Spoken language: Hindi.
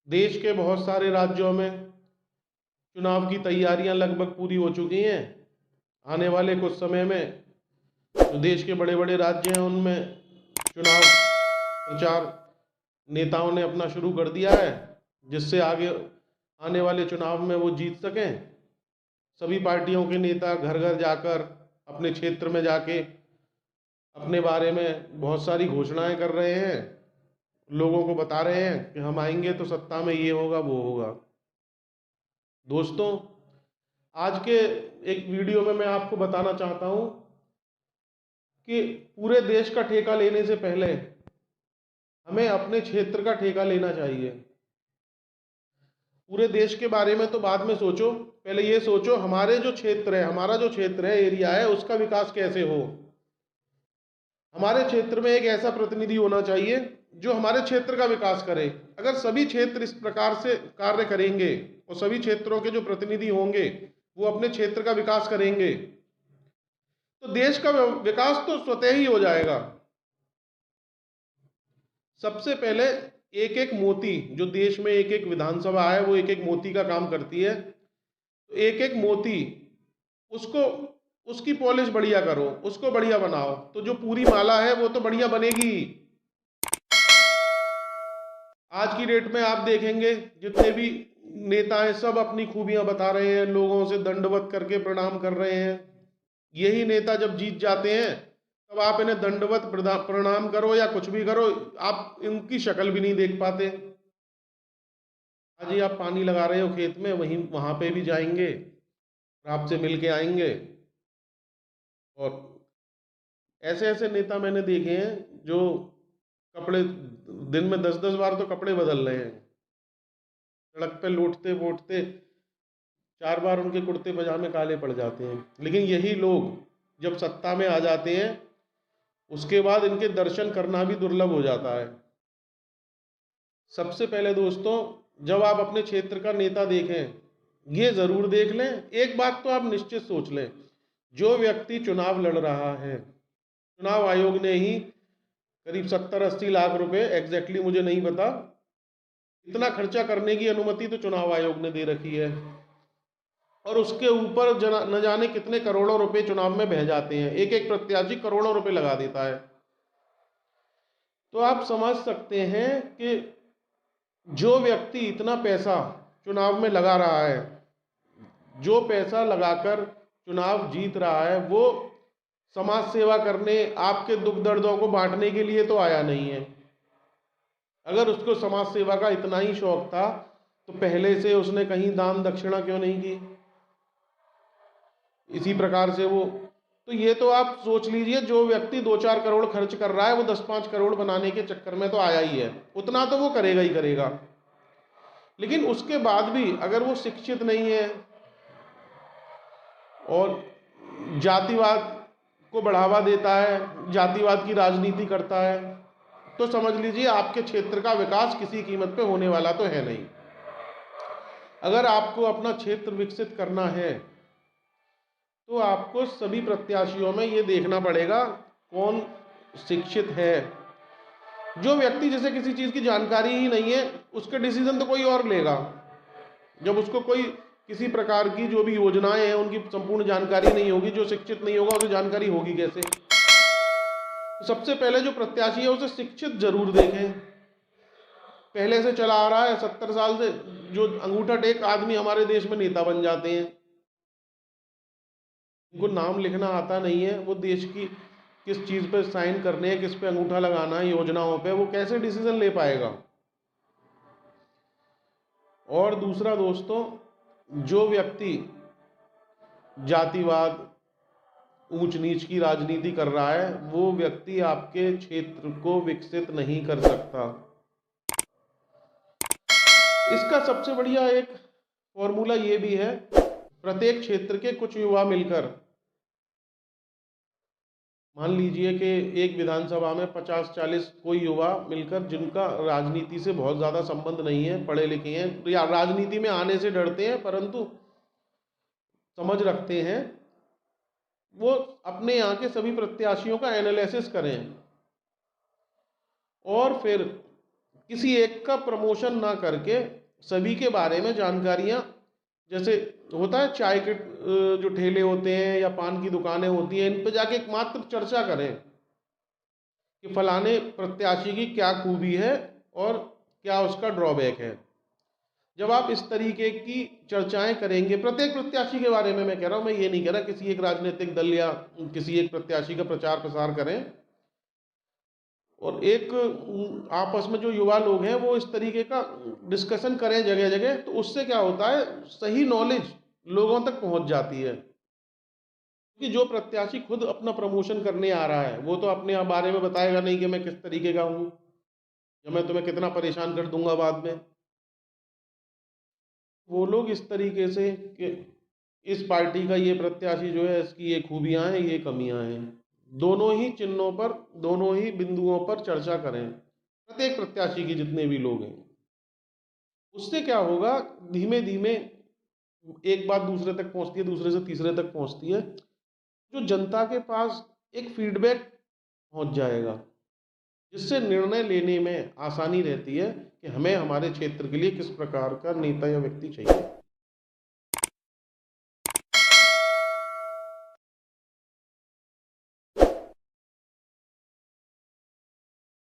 देश के बहुत सारे राज्यों में चुनाव की तैयारियां लगभग पूरी हो चुकी हैं। आने वाले कुछ समय में जो देश के बड़े बड़े राज्य हैं उनमें चुनाव प्रचार नेताओं ने अपना शुरू कर दिया है, जिससे आगे आने वाले चुनाव में वो जीत सकें। सभी पार्टियों के नेता घर घर जाकर अपने क्षेत्र में जाके अपने बारे में बहुत सारी घोषणाएं कर रहे हैं, लोगों को बता रहे हैं कि हम आएंगे तो सत्ता में ये होगा वो होगा। दोस्तों, आज के एक वीडियो में मैं आपको बताना चाहता हूं कि पूरे देश का ठेका लेने से पहले हमें अपने क्षेत्र का ठेका लेना चाहिए। पूरे देश के बारे में तो बाद में सोचो, पहले ये सोचो हमारे जो क्षेत्र है, हमारा जो क्षेत्र है, एरिया है, उसका विकास कैसे हो। हमारे क्षेत्र में एक ऐसा प्रतिनिधि होना चाहिए जो हमारे क्षेत्र का विकास करे। अगर सभी क्षेत्र इस प्रकार से कार्य करेंगे और सभी क्षेत्रों के जो प्रतिनिधि होंगे वो अपने क्षेत्र का विकास करेंगे तो देश का विकास तो स्वतः ही हो जाएगा। सबसे पहले एक एक मोती, जो देश में एक एक विधानसभा है वो एक एक मोती का काम करती है, तो एक एक मोती उसको उसकी पॉलिश बढ़िया करो, उसको बढ़िया बनाओ, तो जो पूरी माला है वो तो बढ़िया बनेगी। आज की डेट में आप देखेंगे जितने भी नेता हैं सब अपनी खूबियां बता रहे हैं, लोगों से दंडवत करके प्रणाम कर रहे हैं। यही नेता जब जीत जाते हैं तब आप इन्हें दंडवत प्रणाम करो या कुछ भी करो, आप इनकी शक्ल भी नहीं देख पाते। आज ही आप पानी लगा रहे हो खेत में, वहीं वहां पे भी जाएंगे और आपसे मिल के आएंगे। और ऐसे ऐसे नेता मैंने देखे हैं जो कपड़े दिन में 10-10 बार तो कपड़े बदल रहे हैं। सड़क पे लौटते बोटते 4 बार उनके कुर्ते पजामे काले पड़ जाते हैं। लेकिन यही लोग जब सत्ता में आ जाते हैं उसके बाद इनके दर्शन करना भी दुर्लभ हो जाता है। सबसे पहले दोस्तों, जब आप अपने क्षेत्र का नेता देखें ये जरूर देख लें, एक बात तो आप निश्चित सोच लें, जो व्यक्ति चुनाव लड़ रहा है, चुनाव आयोग ने ही करीब 70-80 लाख रुपए, एग्जैक्टली मुझे नहीं पता, इतना खर्चा करने की अनुमति तो चुनाव आयोग ने दे रखी है। और उसके ऊपर न जाने कितने करोड़ों रुपए चुनाव में बह जाते हैं, एक एक प्रत्याशी करोड़ों रुपए लगा देता है। तो आप समझ सकते हैं कि जो व्यक्ति इतना पैसा चुनाव में लगा रहा है, जो पैसा लगाकर चुनाव जीत रहा है, वो समाज सेवा करने, आपके दुख दर्दों को बांटने के लिए तो आया नहीं है। अगर उसको समाज सेवा का इतना ही शौक था तो पहले से उसने कहीं दान दक्षिणा क्यों नहीं की। इसी प्रकार से वो, तो ये तो आप सोच लीजिए, जो व्यक्ति 2-4 करोड़ खर्च कर रहा है वो 10-5 करोड़ बनाने के चक्कर में तो आया ही है, उतना तो वो करेगा ही करेगा। लेकिन उसके बाद भी अगर वो शिक्षित नहीं है और जातिवाद को बढ़ावा देता है, जातिवाद की राजनीति करता है, तो समझ लीजिए आपके क्षेत्र का विकास किसी कीमत पे होने वाला तो है नहीं। अगर आपको अपना क्षेत्र विकसित करना है तो आपको सभी प्रत्याशियों में ये देखना पड़ेगा कौन शिक्षित है। जो व्यक्ति जैसे किसी चीज़ की जानकारी ही नहीं है उसके डिसीजन तो कोई और लेगा। जब उसको कोई किसी प्रकार की जो भी योजनाएं हैं उनकी संपूर्ण जानकारी नहीं होगी, जो शिक्षित नहीं होगा उसे जानकारी होगी कैसे। तो सबसे पहले जो प्रत्याशी है उसे शिक्षित जरूर देखें। पहले से चला आ रहा है 70 साल से, जो अंगूठा टेक आदमी हमारे देश में नेता बन जाते हैं, उनको नाम लिखना आता नहीं है, वो देश की किस चीज़ पे साइन करने हैं, किस पे अंगूठा लगाना है योजनाओं पे, वो कैसे डिसीजन ले पाएगा। और दूसरा दोस्तों, जो व्यक्ति जातिवाद, ऊंच नीच की राजनीति कर रहा है वो व्यक्ति आपके क्षेत्र को विकसित नहीं कर सकता। इसका सबसे बढ़िया एक फॉर्मूला ये भी है, प्रत्येक क्षेत्र के कुछ युवा मिलकर, मान लीजिए कि एक विधानसभा में 50-40 कोई युवा मिलकर, जिनका राजनीति से बहुत ज़्यादा संबंध नहीं है, पढ़े लिखे हैं या राजनीति में आने से डरते हैं परंतु समझ रखते हैं, वो अपने यहाँ के सभी प्रत्याशियों का एनालिसिस करें और फिर किसी एक का प्रमोशन ना करके सभी के बारे में जानकारियां, जैसे होता है चाय के जो ठेले होते हैं या पान की दुकानें होती हैं, इन पर जाके एकमात्र चर्चा करें कि फलाने प्रत्याशी की क्या खूबी है और क्या उसका ड्रॉबैक है। जब आप इस तरीके की चर्चाएं करेंगे प्रत्येक प्रत्याशी के बारे में, मैं कह रहा हूं, मैं ये नहीं कह रहा किसी एक राजनीतिक दल या किसी एक प्रत्याशी का प्रचार प्रसार करें, और एक आपस में जो युवा लोग हैं वो इस तरीके का डिस्कशन करें जगह जगह, तो उससे क्या होता है, सही नॉलेज लोगों तक पहुंच जाती है। कि जो प्रत्याशी खुद अपना प्रमोशन करने आ रहा है वो तो अपने बारे में बताएगा नहीं कि मैं किस तरीके का हूं या मैं तुम्हें कितना परेशान कर दूंगा बाद में। वो लोग इस तरीके से कि इस पार्टी का ये प्रत्याशी जो है इसकी ये खूबियां हैं ये कमियां हैं, दोनों ही चिन्हों पर, दोनों ही बिंदुओं पर चर्चा करें प्रत्येक प्रत्याशी के जितने भी लोग हैं। उससे क्या होगा, धीमे धीमे एक बात दूसरे तक पहुंचती है, दूसरे से तीसरे तक पहुंचती है, जो जनता के पास एक फीडबैक पहुंच जाएगा, जिससे निर्णय लेने में आसानी रहती है कि हमें हमारे क्षेत्र के लिए किस प्रकार का नेता या व्यक्ति चाहिए।